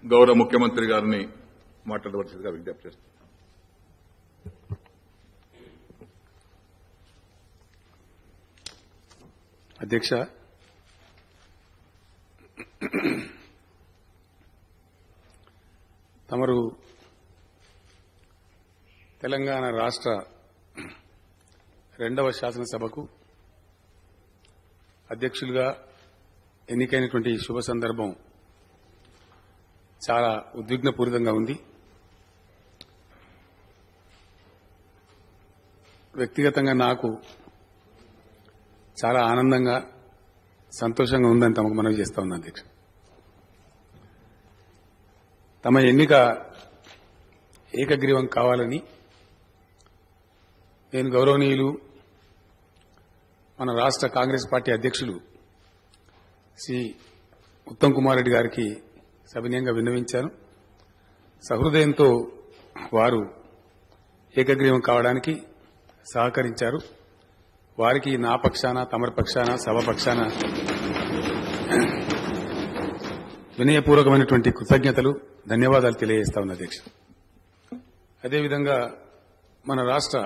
గౌరవ ముఖ్యమంత్రి గారిని మాట్లాడవలసిందిగా విజ్ఞప్తి చేస్తున్నాను. అధ్యక్ష, తమరు తెలంగాణ రాష్ట్ర 2వ శాసనసభకు అధ్యక్షులుగా ఎన్నికైనటువంటి శుభ సందర్భం చాలా ఉద్విగ్నపూరితంగా ఉంది. వ్యక్తిగతంగా నాకు చాలా ఆనందంగా సంతోషంగా ఉందని తమకు మనవి చేస్తా ఉన్నాను అధ్యక్ష. తమ ఎన్నిక ఏకగ్రీవం కావాలని నేను గౌరవనీయులు మన రాష్ట్ర కాంగ్రెస్ పార్టీ అధ్యక్షులు శ్రీ ఉత్తమ్ కుమార్ రెడ్డి గారికి సవినయంగా విన్నవించాను. సహృదయంతో వారు ఏకగ్రీవం కావడానికి సహకరించారు. వారికి నా పక్షాన, తమరి పక్షాన, సభ పక్షాన వినయపూర్వకమైనటువంటి కృతజ్ఞతలు, ధన్యవాదాలు తెలియజేస్తా ఉన్నా అధ్యక్ష. అదేవిధంగా మన రాష్ట్ర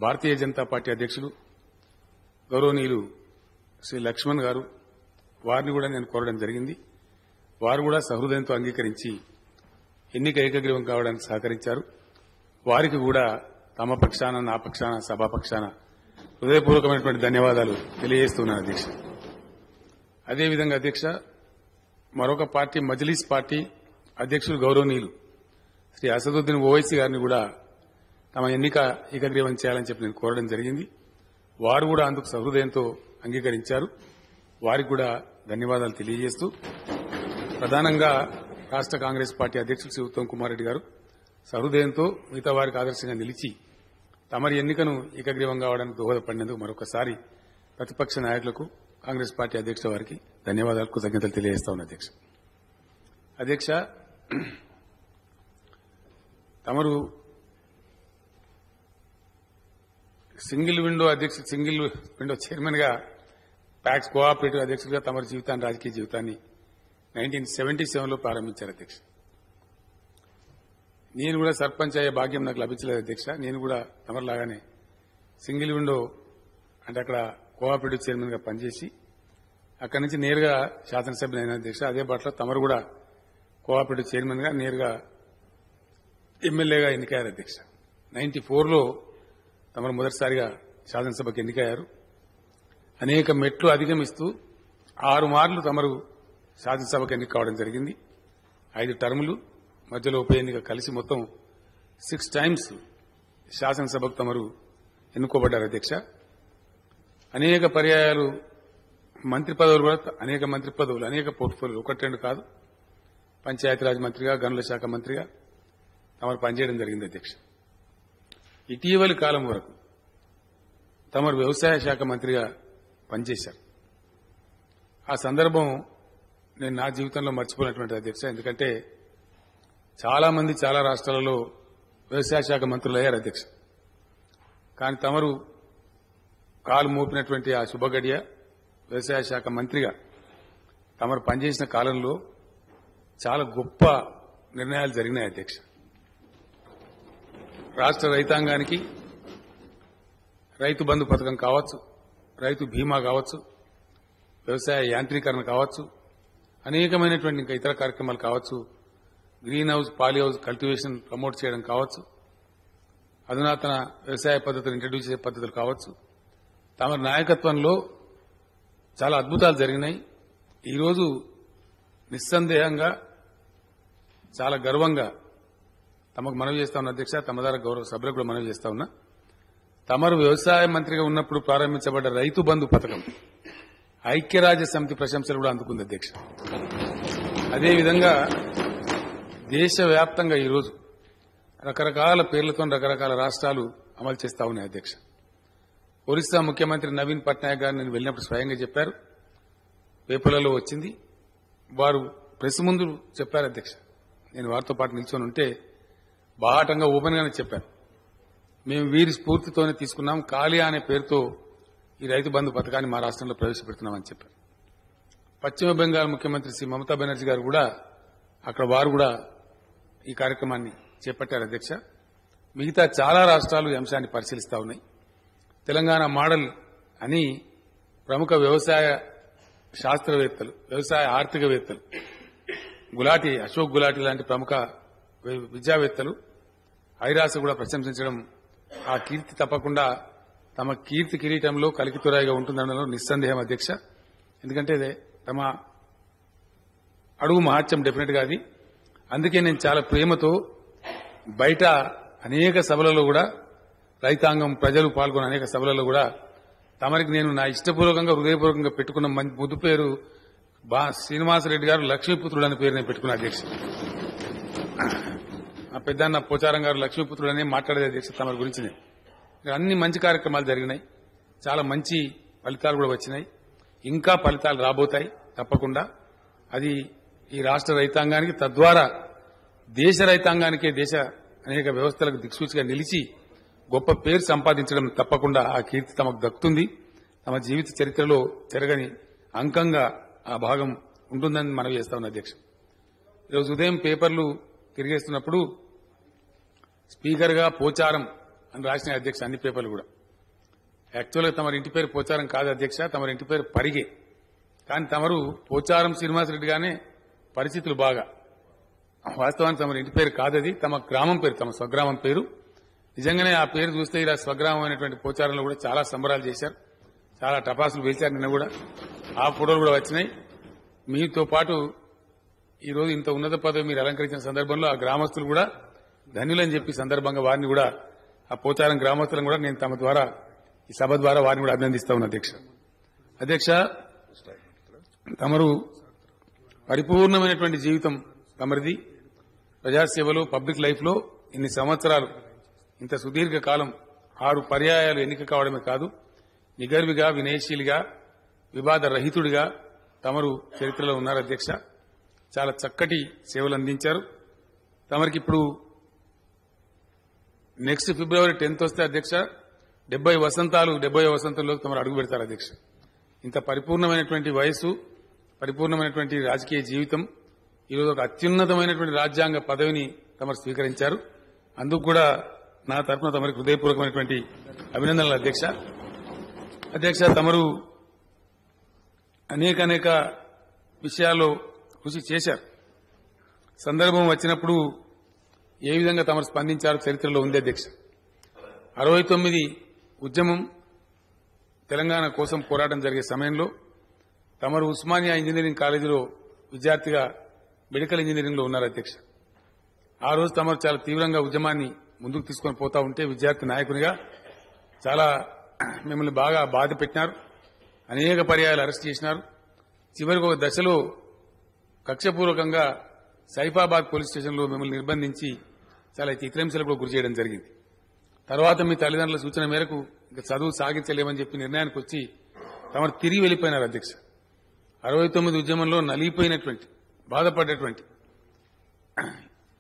భారతీయ జనతా పార్టీ అధ్యక్షులు గౌరవనీయులు శ్రీ లక్ష్మణ్ గారు, వారిని కూడా నేను కోరడం జరిగింది. వారు కూడా సహృదయంతో అంగీకరించి ఎన్నిక ఏకగ్రీవం కావడానికి సహకరించారు. వారికి కూడా తమ పక్షాన, నా పక్షాన, సభా పక్షాన హృదయపూర్వకమైనటువంటి ధన్యవాదాలు తెలియజేస్తున్నాను అధ్యక్ష. అదేవిధంగా అధ్యక్ష, మరొక పార్టీ మజ్లిస్ పార్టీ అధ్యక్షులు గౌరవనీయులు శ్రీ అసదుద్దీన్ ఓవైసీ గారిని కూడా తమ ఎన్నిక ఏకగ్రీవం చేయాలని చెప్పి నేను కోరడం జరిగింది. వారు కూడా అందుకు సహృదయంతో అంగీకరించారు. వారికి కూడా ధన్యవాదాలు తెలియజేస్తూ, ప్రధానంగా రాష్ట్ర కాంగ్రెస్ పార్టీ అధ్యక్షులు శ్రీ ఉత్తమ్ కుమార్ రెడ్డి గారు సహృదయంతో మిగతా వారికి ఆదర్శంగా నిలిచి తమరి ఎన్నికను ఏకగ్రీవం కావడానికి దోహదపడినందుకు మరొకసారి ప్రతిపక్ష నాయకులకు, కాంగ్రెస్ పార్టీ అధ్యక్షుల వారికి ధన్యవాదాలు, కృతజ్ఞతలు తెలియజేస్తా ఉన్నా అధ్యక్ష. అధ్యక్ష, తమరు సింగిల్ విండో చైర్మన్ గా, ప్యాక్స్ కోఆపరేటివ్ అధ్యక్షులుగా తమరి జీవితాన్ని, రాజకీయ జీవితాన్ని 1977లో ప్రారంభించారు అధ్యక్ష. నేను కూడా సర్పంచ్ అయ్యే భాగ్యం నాకు లభించలేదు అధ్యక్ష. నేను కూడా తమరిలాగానే సింగిల్ విండో అంటే అక్కడ కోఆపరేటివ్ చైర్మన్ గా పనిచేసి అక్కడి నుంచి నేరుగా శాసనసభ్యులు అయిన అధ్యక్ష. అదే బాటలో తమరు కూడా కోఆపరేటివ్ చైర్మన్ గా నేరుగా ఎమ్మెల్యేగా ఎన్నికయ్యారు అధ్యక్ష. 94లో తమరు మొదటిసారిగా శాసనసభకు ఎన్నికయ్యారు. అనేక మెట్లు అధిగమిస్తూ 6 మార్లు తమరు శాసనసభకు ఎన్నిక కావడం జరిగింది. 5 టర్ములు, మధ్యలో ఉప ఎన్నిక కలిసి మొత్తం 6 టైమ్స్ శాసనసభకు తమరు ఎన్నుకోబడ్డారు అధ్యక్ష. అనేక పర్యాయాలు మంత్రి పదవులు కూడా, అనేక మంత్రి పదవులు, అనేక పోర్ట్ఫోలియోలు, 1-2 కాదు, పంచాయతీరాజ్ మంత్రిగా, గనుల శాఖ మంత్రిగా తమరు పనిచేయడం జరిగింది అధ్యక్ష. ఇటీవలి కాలం వరకు తమరు వ్యవసాయ శాఖ మంత్రిగా పనిచేశారు. ఆ సందర్భం నేను నా జీవితంలో మర్చిపోయినటువంటి అధ్యక్ష. ఎందుకంటే చాలా మంది చాలా రాష్ట్రాలలో వ్యవసాయ శాఖ మంత్రులు అయ్యారు అధ్యక్ష. కానీ తమరు కాలు మోపినటువంటి ఆ శుభగడియ వ్యవసాయ శాఖ మంత్రిగా తమరు పనిచేసిన కాలంలో చాలా గొప్ప నిర్ణయాలు జరిగినాయి అధ్యక్ష. రాష్ట్ర రైతాంగానికి రైతు బంధు పథకం కావచ్చు, రైతు బీమా కావచ్చు, వ్యవసాయ యాంత్రీకరణ కావచ్చు, అనేకమైనటువంటి ఇంకా ఇతర కార్యక్రమాలు కావచ్చు, green house, poly house cultivation promote చేయడం కావచ్చు, అధునాతన వ్యవసాయ పద్ధతులు ఇంట్రడ్యూస్ చేసే పద్ధతులు కావచ్చు, తమ నాయకత్వంలో చాలా అద్భుతాలు జరిగినాయి. ఈరోజు నిస్సందేహంగా చాలా గర్వంగా తమకు మనవి చేస్తా ఉన్నా అధ్యక్ష. తమ ద్వారా గౌరవ సభ్యులకు కూడా మనవి చేస్తా ఉన్నా. తమరు వ్యవసాయ మంత్రిగా ఉన్నప్పుడు ప్రారంభించబడ్డ రైతు బంధు పథకం ఐక్యరాజ్య సమితి ప్రశంసలు కూడా అందుకుంది అధ్యక్ష. అదేవిధంగా దేశవ్యాప్తంగా ఈరోజు రకరకాల పేర్లతో రకరకాల రాష్ట్రాలు అమలు చేస్తా ఉన్నాయి అధ్యక్ష. ఒరిస్సా ముఖ్యమంత్రి నవీన్ పట్నాయక్ గారు నేను వెళ్ళినప్పుడు స్వయంగా చెప్పారు, పేపర్లలో వచ్చింది. వారు ప్రెస్ ముందు చెప్పారు అధ్యక్ష. నేను వారితో పాటు నిల్చొని ఉంటే బాహాటంగా ఓపెన్ గానే చెప్పారు, మేము వీరి స్ఫూర్తితోనే తీసుకున్నాం, కాళియా అనే పేరుతో ఈ రైతు బంధు పథకాన్ని మా రాష్ట్రంలో ప్రవేశపెడుతున్నామని చెప్పారు. పశ్చిమ బెంగాల్ ముఖ్యమంత్రి శ్రీ మమతా బెనర్జీ గారు కూడా అక్కడ వారు కూడా ఈ కార్యక్రమాన్ని చేపట్టారు అధ్యక్ష. మిగతా చాలా రాష్ట్రాలు ఈ అంశాన్ని పరిశీలిస్తా ఉన్నాయి. తెలంగాణ మోడల్ అని ప్రముఖ వ్యవసాయ శాస్త్రవేత్తలు, వ్యవసాయ ఆర్థికవేత్తలు, అశోక్ గులాటి లాంటి ప్రముఖ విద్యావేత్తలు ఐరాస కూడా ప్రశంసించడం, ఆ కీర్తి తప్పకుండా తమ కీర్తి కిరీటంలో కలికితురాయిగా ఉంటుందనడంలో నిస్సందేహం అధ్యక్ష. ఎందుకంటే తమ అడుగు మహత్యం డెఫినెట్ గా అది. అందుకే నేను చాలా ప్రేమతో బయట అనేక సభలలో కూడా రైతాంగం ప్రజలు పాల్గొన్న అనేక సభలలో కూడా తమరికి నేను నా ఇష్టపూర్వకంగా హృదయపూర్వకంగా పెట్టుకున్న ముద్దు పేరు శ్రీనివాసరెడ్డి గారు లక్ష్మీపుత్రుడు అనే పేరు నేను పెట్టుకున్న అధ్యక్ష. ఆ పెద్దన్న పోచారం గారు లక్ష్మీపుత్రుడు అనే మాట్లాడేది అధ్యక్ష. తమ గురించి అన్ని మంచి కార్యక్రమాలు జరిగినాయి, చాలా మంచి ఫలితాలు కూడా వచ్చినాయి, ఇంకా ఫలితాలు రాబోతాయి తప్పకుండా. అది ఈ రాష్ట్ర రైతాంగానికి, తద్వారా దేశ రైతాంగానికే, దేశ అనేక వ్యవస్థలకు దిక్సూచిగా నిలిచి గొప్ప పేరు సంపాదించడం తప్పకుండా ఆ కీర్తి తమకు దక్కుతుంది. తమ జీవిత చరిత్రలో చెరగని అంకంగా ఆ భాగం ఉంటుందని మనవి చేస్తా ఉన్న అధ్యక్ష. ఈరోజు ఉదయం పేపర్లు తిరిగేస్తున్నప్పుడు స్పీకర్ గా పోచారం అని రాసిన అధ్యక్ష, అన్ని పేపర్లు కూడా. యాక్చువల్గా తమరి ఇంటి పేరు పోచారం కాదు అధ్యక్ష, తమరి ఇంటి పేరు పరిగే. కానీ తమరు పోచారం శ్రీనివాసరెడ్డి గానే పరిస్థితులు బాగా. వాస్తవానికి తమరి ఇంటి పేరు కాదది, తమ గ్రామం పేరు, తమ స్వగ్రామం పేరు. నిజంగానే ఆ పేరు చూస్తే ఇలా స్వగ్రామం అయినటువంటి పోచారంలో కూడా చాలా సంబరాలు చేశారు, చాలా టపాసులు పేల్చారు. నిన్న కూడా ఆ ఫోటోలు కూడా వచ్చినాయి. మీతో పాటు ఈరోజు ఇంత ఉన్నత పదవి మీరు అలంకరించిన సందర్భంలో ఆ గ్రామస్తులు కూడా ధన్యులని చెప్పి సందర్భంగా వారిని కూడా, ఆ పోచారం గ్రామస్తులను కూడా నేను తమ ద్వారా, ఈ సభ ద్వారా వారిని కూడా అభినందిస్తా ఉన్నా అధ్యక్ష. అధ్యక్ష, తమరు పరిపూర్ణమైనటువంటి జీవితం తమరిది. ప్రజాసేవలో, పబ్లిక్ లైఫ్ లో ఇన్ని సంవత్సరాలు, ఇంత సుదీర్ఘ కాలం 6 పర్యాయాలు ఎన్నిక కావడమే కాదు, నిగర్విగా, వినయశీలిగా, వివాద రహితుడిగా తమరు చరిత్రలో ఉన్నారు అధ్యక్ష. చాలా చక్కటి సేవలు అందించారు. తమరికి ఇప్పుడు నెక్స్ట్ ఫిబ్రవరి 10th వస్తే అధ్యక్ష 70 వసంతాలు, 70వ వసంతంలో తమరు అడుగు పెడతారు అధ్యక్ష. ఇంత పరిపూర్ణమైనటువంటి వయసు, పరిపూర్ణమైనటువంటి రాజకీయ జీవితం, ఈరోజు ఒక అత్యున్నతమైనటువంటి రాజ్యాంగ పదవిని తమరు స్వీకరించారు. అందుకు కూడా నా తరఫున తమరికి హృదయపూర్వకమైనటువంటి అభినందనలు అధ్యక్ష. అధ్యక్ష, తమరు అనేక విషయాల్లో కృషి చేశారు. సందర్భం వచ్చినప్పుడు ఏ విధంగా తమరు స్పందించారో చరిత్రలో ఉంది అధ్యక్ష. 69 ఉద్యమం తెలంగాణ కోసం పోరాటం జరిగే సమయంలో తమరు ఉస్మానియా ఇంజనీరింగ్ కాలేజీలో విద్యార్థిగా మెడికల్ ఇంజనీరింగ్ లో ఉన్నారు అధ్యక్ష. ఆ రోజు తమరు చాలా తీవ్రంగా ఉద్యమాన్ని ముందుకు తీసుకొని పోతా ఉంటే విద్యార్థి నాయకునిగా చాలా మిమ్మల్ని బాగా బాధ పెట్టినారు, అనేక పర్యాయాలు అరెస్ట్ చేసినారు. చివరికి ఒక దశలో కక్షపూర్వకంగా సైఫాబాద్ పోలీస్ స్టేషన్లో మిమ్మల్ని నిర్బంధించి చాలా చిత్రహింసలకు గురి చేయడం జరిగింది. తర్వాత మీ తల్లిదండ్రుల సూచన మేరకు ఇంకా చదువు సాగించలేమని చెప్పి నిర్ణయానికి వచ్చి తమరు తిరిగి వెళ్లిపోయినారు అధ్యక్ష. 69 ఉద్యమంలో నలిగిపోయినటువంటి, బాధపడ్డటువంటి,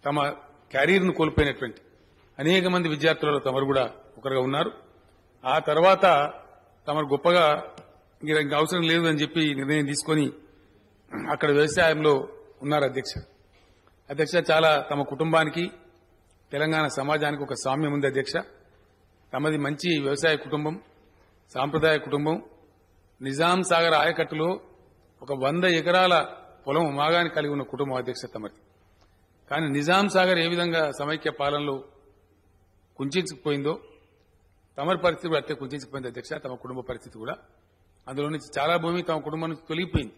తమ క్యారియర్ను కోల్పోయినటువంటి అనేక మంది విద్యార్థులలో తమరు కూడా ఒకరుగా ఉన్నారు. ఆ తర్వాత తమరు గొప్పగా ఇంకా అవసరం లేదు అని చెప్పి నిర్ణయం తీసుకొని అక్కడ వ్యవసాయంలో ఉన్నారు అధ్యక్ష. అధ్యక్ష, చాలా తమ కుటుంబానికి, తెలంగాణ సమాజానికి ఒక సామ్యం ఉంది అధ్యక్ష. తమది మంచి వ్యవసాయ కుటుంబం, సాంప్రదాయ కుటుంబం. నిజాం సాగర్ ఆయకట్టులో ఒక 100 ఎకరాల పొలం మాగాని కలిగి ఉన్న కుటుంబం అధ్యక్ష తమది. కానీ నిజాం సాగర్ ఏ విధంగా సమైక్య పాలనలో కుంచుకుపోయిందో తమరి పరిస్థితి కూడా అట్టే కుంచుకుపోయింది అధ్యక్ష. తమ కుటుంబ పరిస్థితి కూడా అందులో నుంచి చాలా భూమి తమ కుటుంబం నుంచి తొలగిపోయింది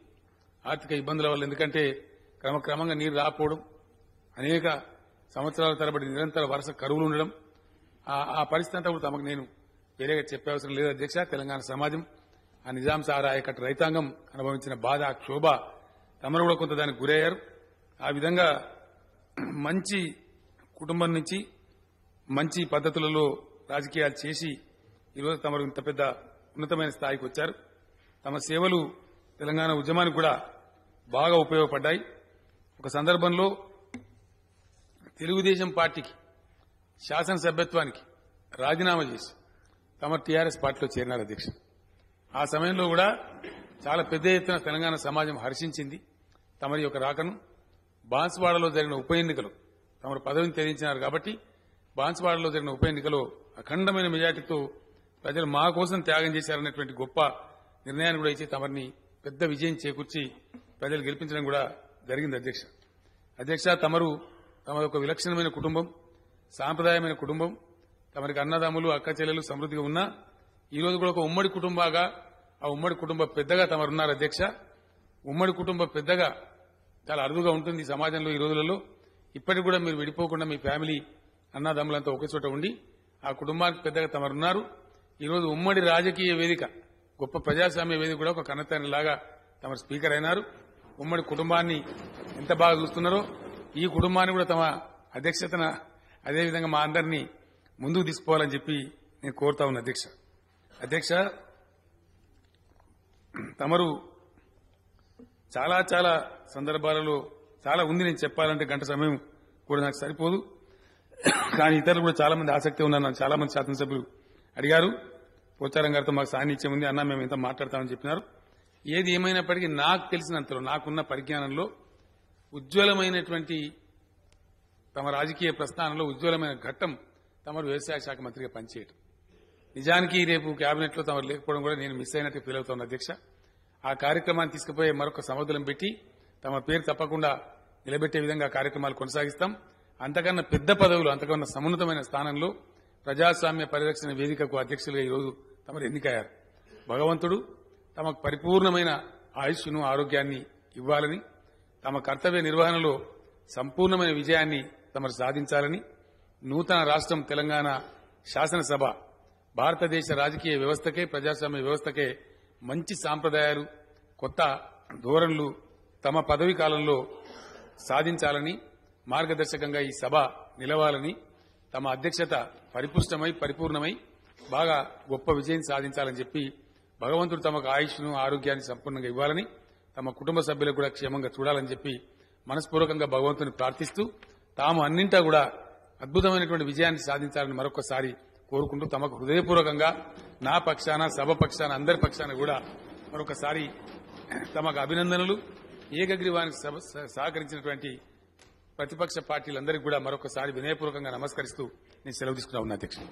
ఆర్థిక ఇబ్బందుల వల్ల. ఎందుకంటే క్రమక్రమంగా నీరు రాకపోవడం, అనేక సంవత్సరాల తరబడి నిరంతర వరుస కరువులు ఉండడం, ఆ పరిస్థితి అంతా కూడా తమకు నేను వేరేగా చెప్పే అవసరం లేదు అధ్యక్ష. తెలంగాణ సమాజం, ఆ నిజాం సాగర్ ఆయకట్టు రైతాంగం అనుభవించిన బాధ, క్షోభ, తమరు కూడా కొంత దానికి గురయ్యారు. ఆ విధంగా మంచి కుటుంబం నుంచి మంచి పద్ధతులలో రాజకీయాలు చేసి ఈరోజు తమరు ఇంత పెద్ద ఉన్నతమైన స్థాయికి వచ్చారు. తమ సేవలు తెలంగాణ ఉద్యమానికి కూడా బాగా ఉపయోగపడ్డాయి. ఒక సందర్భంలో తెలుగుదేశం పార్టీకి శాసనసభ్యత్వానికి రాజీనామా చేసి తమ టీఆర్ఎస్ పార్టీలో చేరినారు అధ్యక్ష. ఆ సమయంలో కూడా చాలా పెద్ద ఎత్తున తెలంగాణ సమాజం హర్షించింది తమరి యొక్క రాకను. బాన్స్వాడలో జరిగిన ఉప ఎన్నికలు తమరు పదవిని త్యజించినారు కాబట్టి బాన్స్వాడలో జరిగిన ఉప ఎన్నికలో అఖండమైన మెజార్టీతో ప్రజలు మా కోసం త్యాగం చేశారనేటువంటి గొప్ప నిర్ణయాన్ని కూడా ఇచ్చి తమరిని పెద్ద విజయం చేకూర్చి ప్రజలు గెలిపించడం కూడా జరిగింది అధ్యక్ష తమరు ఒక విలక్షణమైన కుటుంబం, సాంప్రదాయమైన కుటుంబం. తమరికి అన్నదమ్ములు అక్క చెల్లెలు సమృద్ధిగా ఉన్నా ఈ రోజు కూడా ఒక ఉమ్మడి కుటుంబాగా ఆ ఉమ్మడి కుటుంబ పెద్దగా తమరున్నారు అధ్యక్ష. ఉమ్మడి కుటుంబ పెద్దగా చాలా అరుదుగా ఉంటుంది ఈ సమాజంలో ఈ రోజులలో. ఇప్పటికి కూడా మీరు విడిపోకుండా మీ ఫ్యామిలీ అన్నదమ్ములంతా ఒకే చోట ఉండి ఆ కుటుంబానికి పెద్దగా తమరున్నారు. ఈ రోజు ఉమ్మడి రాజకీయ వేదిక, గొప్ప ప్రజాస్వామ్య వేదిక కూడా ఒక కన్నతల్లిలాగా తమరు స్పీకర్ అయినారు. ఉమ్మడి కుటుంబాన్ని ఎంత బాగా చూస్తున్నారో ఈ కుటుంబాన్ని కూడా తమ అధ్యక్షతన అదేవిధంగా మా అందరినీ ముందుకు తీసుకోవాలని చెప్పి నేను కోరుతా ఉన్నా అధ్యక్ష. తమరు చాలా చాలా సందర్భాలలో చాలా ఉంది నేను చెప్పాలంటే గంట సమయం కూడా నాకు సరిపోదు. కానీ ఇతరులు కూడా చాలా మంది ఆసక్తి ఉన్నారు. నాకు చాలా మంది శాసనసభ్యులు అడిగారు. పోచారం గారితో మాకు సాన్నిధ్యం ఉంది అన్న, మేము ఇంత మాట్లాడతామని చెప్పినారు. ఏది ఏమైనప్పటికీ నాకు తెలిసినంతలో నాకున్న పరిజ్ఞానంలో ఉజ్వలమైనటువంటి తమ రాజకీయ ప్రస్థానంలో ఉజ్వలమైన ఘట్టం తమరు వ్యవసాయ శాఖ మంత్రిగా పనిచేయటం. నిజానికి రేపు కేబినెట్ లో తమరు లేకపోవడం కూడా నేను మిస్ అయినట్టు ఫీల్ అవుతాను అధ్యక్ష. ఆ కార్యక్రమాన్ని తీసుకుపోయే మరొక సముద్రం పెట్టి తమ పేరు తప్పకుండా నిలబెట్టే విధంగా కార్యక్రమాలు కొనసాగిస్తాం. అంతకన్నా పెద్ద పదవులు, అంతకన్నా సమున్నతమైన స్థానంలో ప్రజాస్వామ్య పరిరక్షణ వేదికకు అధ్యక్షులుగా ఈరోజు తమరు ఎన్నికయ్యారు. భగవంతుడు తమకు పరిపూర్ణమైన ఆయుష్ను ఆరోగ్యాన్ని ఇవ్వాలని, తమ కర్తవ్య నిర్వహణలో సంపూర్ణమైన విజయాన్ని తమరు సాధించాలని, నూతన రాష్ట్రం తెలంగాణ శాసనసభ భారతదేశ రాజకీయ వ్యవస్థకే ప్రజాస్వామ్య వ్యవస్థకే మంచి సాంప్రదాయాలు, కొత్త ధోరణులు తమ పదవీ కాలంలో సాధించాలని, మార్గదర్శకంగా ఈ సభ నిలవాలని, తమ అధ్యక్షత పరిపుష్టమై పరిపూర్ణమై బాగా గొప్ప విజయం సాధించాలని చెప్పి భగవంతుడు తమకు ఆయుష్ను ఆరోగ్యాన్ని సంపూర్ణంగా ఇవ్వాలని, తమ కుటుంబ సభ్యులకు కూడా క్షేమంగా చూడాలని చెప్పి మనస్పూర్వకంగా భగవంతుని ప్రార్థిస్తూ తాము అన్నింటా కూడా అద్భుతమైనటువంటి విజయాన్ని సాధించాలని మరొకసారి కోరుకుంటూ తమకు హృదయపూర్వకంగా నా పక్షాన సభ పక్షాన అందరి పక్షాన కూడా మరొకసారి తమకు అభినందనలు. ఏకగ్రీవానికి సహకరించినటువంటి ప్రతిపక్ష పార్టీలందరికీ కూడా మరొకసారి వినయపూర్వకంగా నమస్కరిస్తూ నేను సెలవు తీసుకున్నా ఉన్నా అధ్యక్షుడు.